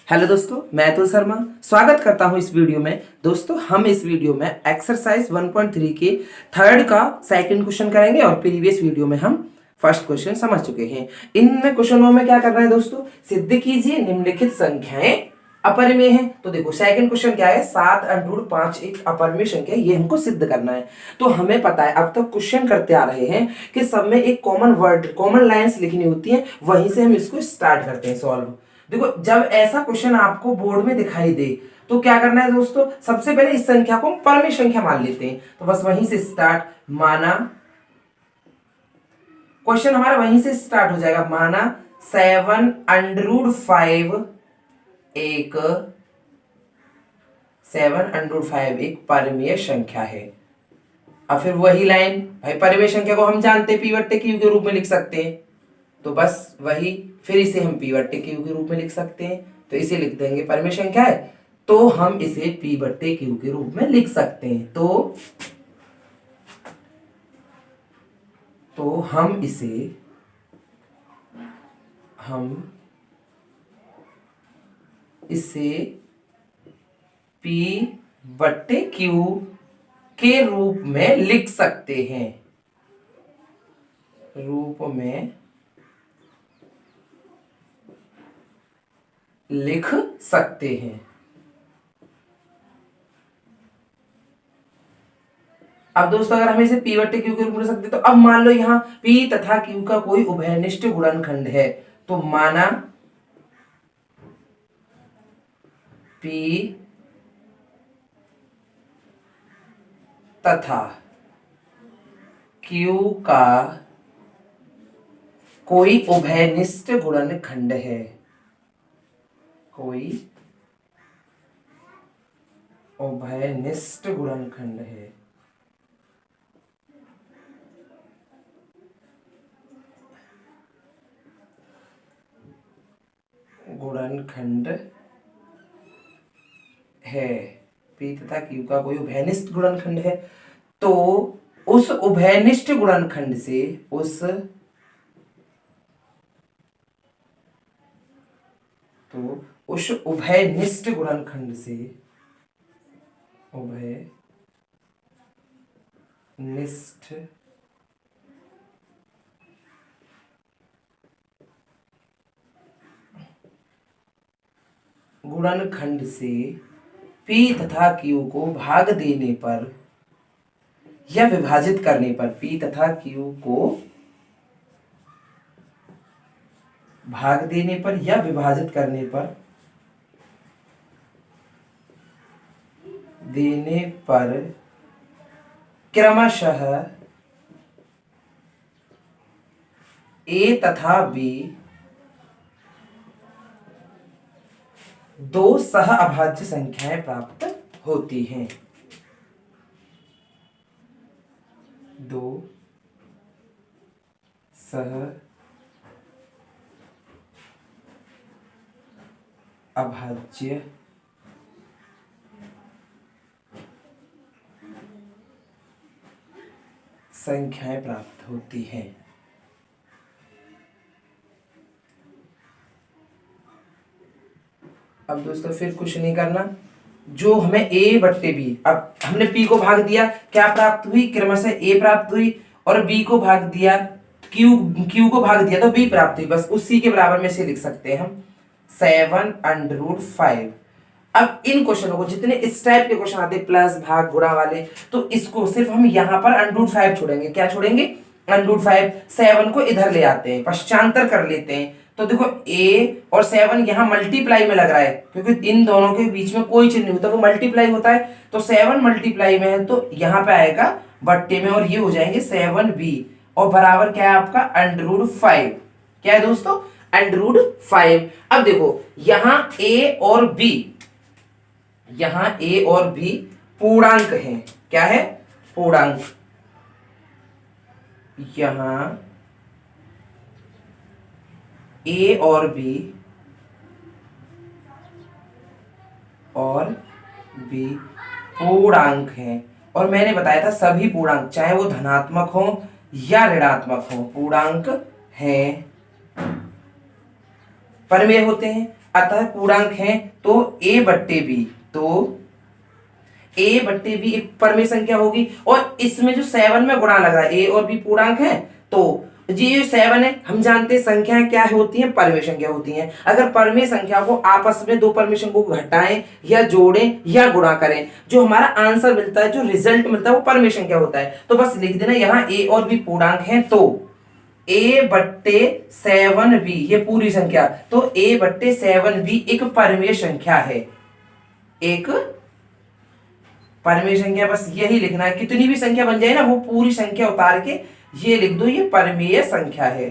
Hello दोस्तों, मैं अतुल शर्मा स्वागत करता हूं इस वीडियो में। दोस्तों, हम इस वीडियो में एक्सरसाइज 1.3 के थर्ड का सेकंड क्वेश्चन करेंगे और प्रीवियस वीडियो में हम फर्स्ट क्वेश्चन समझ चुके हैं। इन क्वेश्चनों में क्या करना है दोस्तों, सिद्ध कीजिए निम्नलिखित संख्याएं अपरिमेय हैं। तो देखो सेकंड क्वेश्चन क्या है, 7√5 एक अपरिमेय संख्या, ये हमको सिद्ध करना है। तो हमें पता है, अब तक क्वेश्चन करते आ रहे हैं कि सब में एक कॉमन वर्ड, कॉमन लाइंस लिखनी होती है, वहीं से हम इसको स्टार्ट करते हैं सॉल्व। देखो, जब ऐसा क्वेश्चन आपको बोर्ड में दिखाई दे तो क्या करना है दोस्तों, सबसे पहले इस संख्या को हम परमेय संख्या मान लेते हैं। तो बस वहीं से स्टार्ट, माना क्वेश्चन हमारा वहीं से स्टार्ट हो जाएगा। माना 7√5 एक 7√5 एक परमेय संख्या है। अब फिर वही लाइन, भाई परमेय संख्या को हम जानते हैं p/q के रूप में लिख सकते हैं, तो बस वही, फिर इसे हम p/q के रूप में लिख सकते हैं। तो इसे लिख देंगे, परमेय संख्या है तो हम इसे p/q के रूप में लिख सकते हैं। तो हम इसे p/q के रूप में लिख सकते हैं, रूप में लिख सकते हैं। अब दोस्तों, अगर हम इसे p/q के रूप में लिख सकते, तो अब मान लो यहां p तथा q का कोई उभयनिष्ठ गुणनखंड है। तो माना p तथा q का कोई उभयनिष्ठ गुणनखंड है, कोई उभयनिष्ठ गुणनखंड है। गुणनखंड है, p तथा q का कोई उभयनिष्ठ गुणनखंड है। तो उस उभयनिष्ठ गुणनखंड से उस उभयनिष्ठ गुणनखंड से उभयनिष्ठ गुणनखंड से p तथा q को भाग देने पर या विभाजित करने पर, p तथा q को भाग देने पर या विभाजित करने पर, क्रमशः a तथा b दो सह अभाज्य संख्याएं प्राप्त होती हैं। दो सह अभाज्य संख्याएं प्राप्त होती हैं। अब दोस्तों फिर कुछ नहीं करना, जो हमें a/b, अब हमने p को भाग दिया, क्या प्राप्त हुई, क्रमशः a प्राप्त हुई, और b को भाग दिया, q को भाग दिया तो b प्राप्त हुई। बस उसी के बराबर में से लिख सकते हैं हम 7√5। अब इन क्वेश्चनों को, जितने इस टाइप के क्वेश्चन आते हैं प्लस भाग गुणा वाले, तो इसको सिर्फ हम यहाँ पर √5 छोड़ेंगे। क्या छोड़ेंगे, √5। 7 को इधर ले आते हैं, पश्चांतर कर लेते हैं। तो देखो a और 7 यहाँ मल्टीप्लाई में लग रहा है, क्योंकि इन दोनों के बीच में कोई चिन्ह नहीं होता, वो मल्टीप्लाई होता है। तो 7 मल्टीप्लाई में है तो यहाँ पे आएगा बट्टे में, और ये हो जाएंगे 7b, और बराबर क्या है आपका √5। क्या है दोस्तों, √5। अब देखो यहाँ a और b, पूर्णांक हैं। क्या है, पूर्णांक। यहां a और b पूर्णांक हैं, और मैंने बताया था सभी पूर्णांक, चाहे वो धनात्मक हो या ऋणात्मक हो, पूर्णांक हैं। परमेय होते हैं, अतः पूर्णांक हैं, तो a बट्टे b, तो a बट्टे b एक परमेय संख्या होगी। और इसमें जो 7 में गुणा लग रहा है, a और b पूर्णांक है, तो ये 7 है, हम जानते हैं संख्याएं क्या होती हैं, परमेय संख्या होती हैं। अगर परमेय संख्या को आपस में दो परमेय संख्या को घटाएं या जोड़ें या गुणा करें, जो हमारा आंसर मिलता है, जो रिजल्ट मिलता है, वो परमेय संख्या होता है। तो बस लिख देना यहाँ a और b पूर्णांक हैं, तो a बट्टे 7b ये पूरी संख्या, तो a बट्टे 7b एक परमेय संख्या है, एक परमेय संख्या। बस यही लिखना है, कितनी भी संख्या बन जाए ना, वो पूरी संख्या उतार के ये लिख दो, ये परमेय संख्या है।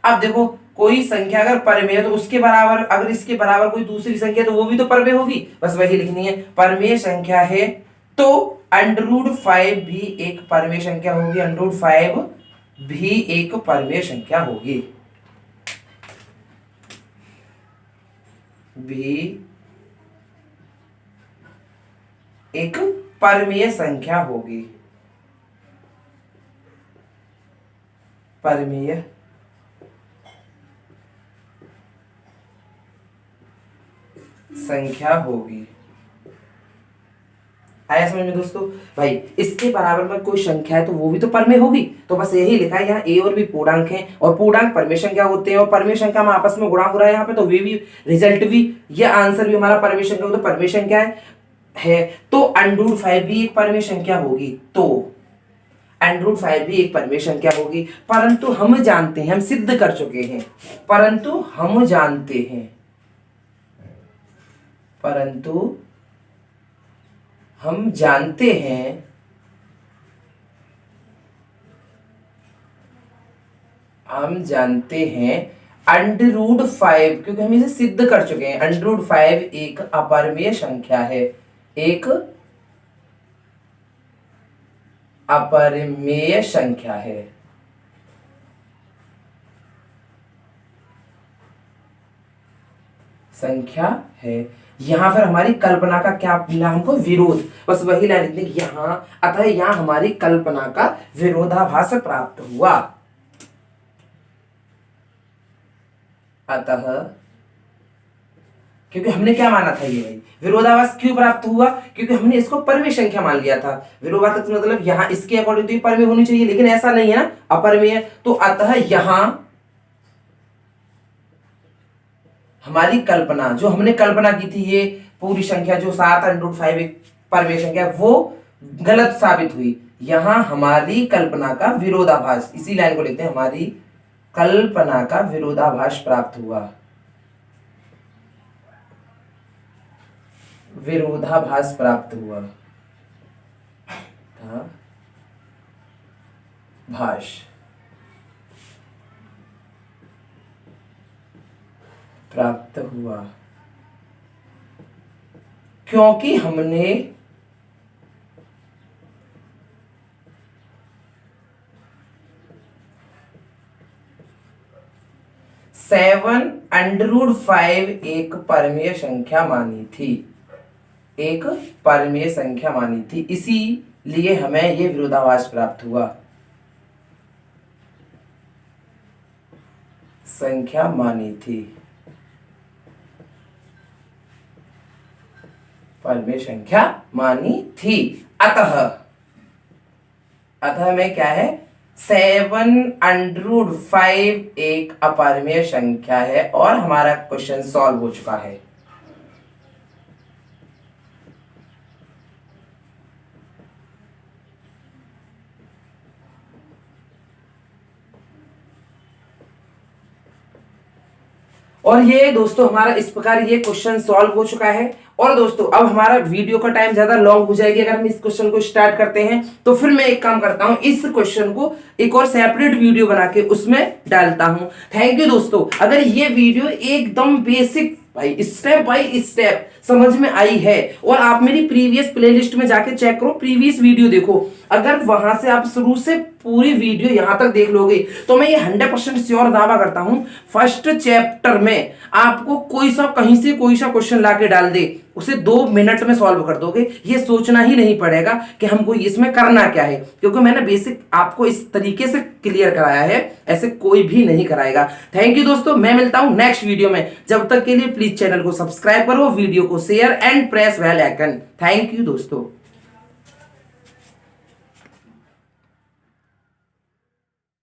अब देखो कोई संख्या अगर परमेय है तो उसके बराबर, अगर इसके बराबर कोई दूसरी संख्या तो वो भी तो परमेय होगी, बस वही लिखनी है। परमेय संख्या है तो √5 भी एक परमेय संख्या होगी, √5 भी एक परमेय संख्या होगी, भी एक परमेय संख्या होगी, परमेय संख्या होगी। आया समझ में दोस्तों? भाई इसके बराबर में कोई संख्या है तो वो भी तो परमेय होगी, तो बस यही लिखा है यहाँ a और b पूर्णांक हैं, और पूर्णांक परमेय संख्या होते हैं, और परमेय संख्या में आपस में गुणा हो रहा है यहाँ पे, तो वे भी रिजल्ट भी, ये आंसर भी हमारा परमेय संख्या हो, तो परमेय संख्या है तो √5 भी एक परमेय संख्या होगी, तो √5 भी एक परमेय संख्या होगी। परंतु हम जानते हैं, हम सिद्ध कर चुके हैं, परंतु हम जानते हैं, परंतु हम जानते हैं √5, क्योंकि हम इसे सिद्ध कर चुके हैं, √5 एक अपरमेय संख्या है, एक अपरिमेय संख्या है। संख्या है। यहां फिर हमारी कल्पना का क्या मिला हमको, विरोध, बस वही लाइन लिखने की यहां, अतः यहां हमारी कल्पना का विरोधाभास प्राप्त हुआ, अतः, क्योंकि हमने क्या माना था, ये भाई विरोधाभास क्यों प्राप्त हुआ, क्योंकि हमने इसको परमेय संख्या मान लिया था। विरोधाभास मतलब यहां इसके अकॉर्डिंग तो ये परमेय होनी चाहिए, लेकिन ऐसा नहीं है ना, अपरमेय, तो अतः यहां हमारी कल्पना, जो हमने कल्पना की थी, ये पूरी संख्या जो 7 √5 एक परमेय संख्या, वो गलत साबित हुई। यहां हमारी कल्पना का विरोधाभास, इसी लाइन को लिखते हैं, हमारी कल्पना का विरोधाभास प्राप्त हुआ, विरोधाभास प्राप्त हुआ था, भाष प्राप्त हुआ, क्योंकि हमने √5 एक परमेय संख्या मानी थी, एक परमेय संख्या मानी थी, इसीलिए हमें यह विरोधाभास प्राप्त हुआ, संख्या मानी थी, परमेय संख्या मानी थी। अतः में क्या है, 7√5 एक अपरमेय संख्या है, और हमारा क्वेश्चन सॉल्व हो चुका है। और ये दोस्तों हमारा इस प्रकार ये क्वेश्चन सॉल्व हो चुका है। और दोस्तों अब हमारा वीडियो का टाइम ज्यादा लॉन्ग हो जाएगी अगर हम इस क्वेश्चन को स्टार्ट करते हैं, तो फिर मैं एक काम करता हूं, इस क्वेश्चन को एक और सेपरेट वीडियो बना के उसमें डालता हूं। थैंक यू दोस्तों। अगर ये वीडियो एकदम बेसिक भाई स्टेप बाय स्टेप समझ में आई है, और आप मेरी प्रीवियस प्लेलिस्ट में जाके चेक करो, प्रीवियस वीडियो देखो, अगर वहां से आप शुरू से पूरी वीडियो यहां तक देख लोगे तो मैं ये 100% श्योर दावा करता हूं फर्स्ट चैप्टर में आपको कोई सा कहीं से कोई सा क्वेश्चन लाके डाल दे उसे 2 मिनट में सॉल्व कर दोगे। ये सोचना ही नहीं पड़ेगा कि हमको इसमें करना क्या है, क्योंकि मैंने बेसिक आपको इस तरीके से क्लियर कराया है, ऐसे कोई भी नहीं कराएगा। थैंक यू दोस्तों, मैं मिलता हूं नेक्स्ट वीडियो में। जब तक के लिए प्लीज चैनल को सब्सक्राइब करो, वीडियो को share and press bell icon. Thank you दोस्तों।